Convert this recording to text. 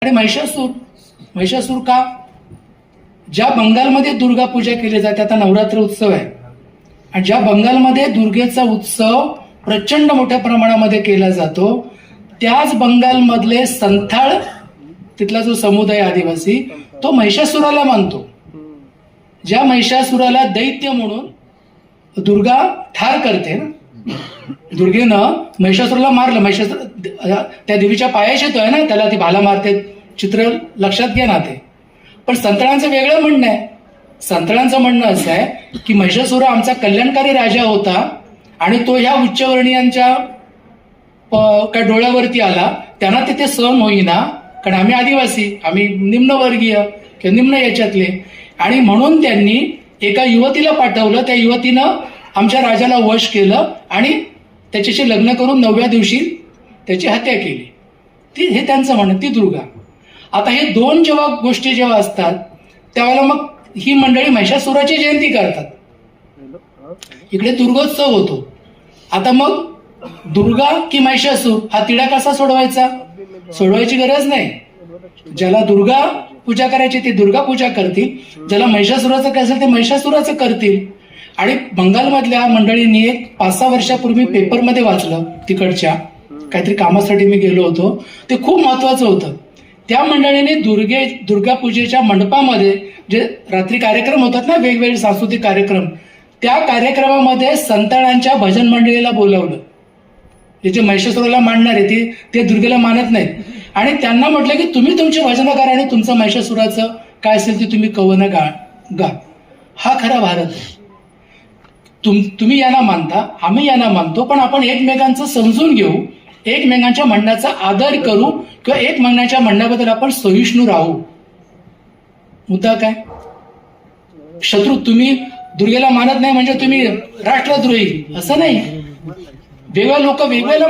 आणि महिषासूर का? ज्या बंगालमध्ये दुर्गा पूजा केली जाते, आता नवरात्र उत्सव आहे, आणि ज्या बंगालमध्ये दुर्गेचा उत्सव प्रचंड मोठ्या प्रमाणामध्ये केला जातो, त्याच बंगालमधले संथाळ, तिथला जो समुदाय आदिवासी, तो महिषासुराला मानतो. ज्या महिषासुराला दैत्य म्हणून दुर्गा ठार करते ना, दुर्गेनं महिषासुराला मारलं. महिषासुर त्या देवीच्या पायाशी येतोय ना, त्याला ती भाला मारते, चित्र लक्षात घ्या ना ते. पण संतळांचं वेगळं म्हणणं आहे. संतळांचं म्हणणं असं आहे की महिषासुर आमचा कल्याणकारी राजा होता आणि तो ह्या उच्चवर्णीयांच्या काय डोळ्यावरती आला, त्यांना तिथे सहन होईना, कारण आम्ही आदिवासी, आम्ही निम्नवर्गीय किंवा निम्न याच्यातले, आणि म्हणून त्यांनी एका युवतीला पाठवलं. त्या युवतीनं आमच्या राजाला वश केलं आणि त्याच्याशी लग्न करून 9व्या दिवशी त्याची हत्या केली. हे त्यांचं म्हणणं, ती दुर्गा. आता हे दोन जेव्हा गोष्टी जेव्हा असतात त्यावेळेला मग ही मंडळी महिषासुराची जयंती करतात, इकडे दुर्गोत्सव होतो. आता मग दुर्गा की महिषासूर हा तिढा कसा सोडवायचा? सोडवायची गरज नाही. ज्याला दुर्गा पूजा करायची ते दुर्गा पूजा करतील, ज्याला महिषासुराचं काय असेल ते महिषासुराचं करतील. आणि बंगालमधल्या मंडळींनी एक 5-6 वर्षापूर्वी पेपरमध्ये वाचलं, तिकडच्या काहीतरी कामासाठी मी गेलो होतो, ते खूप महत्वाचं होतं. त्या मंडळीने दुर्गा पूजेच्या मंडपामध्ये जे रात्री कार्यक्रम होतात ना, वेगवेगळे सांस्कृतिक कार्यक्रम, त्या कार्यक्रमामध्ये संताळांच्या भजन मंडळीला बोलवलं. जे महिषासुराला मानणार आहे ते दुर्गेला मानत नाहीत, आणि त्यांना म्हटलं की तुम्ही तुमची भजनं करा आणि तुमचं महिषासुराचं काय असेल ते तुम्ही कवनं गा. हा खरा भारत आहे. तुम्ही यांना मानता, आम्ही यांना मानतो, पण आपण एकमेकांचं समजून घेऊ, एकमेकांच्या म्हणण्याचा आदर करू, किंवा एकमेकांच्या म्हणण्याबद्दल आपण सहिष्णू राहू. मुद्दा काय? शत्रू तुम्ही दुर्गेला मानत नाही म्हणजे तुम्ही राष्ट्रद्रोही असं नाही. वेगळ्या लोक वेगवेगळ्या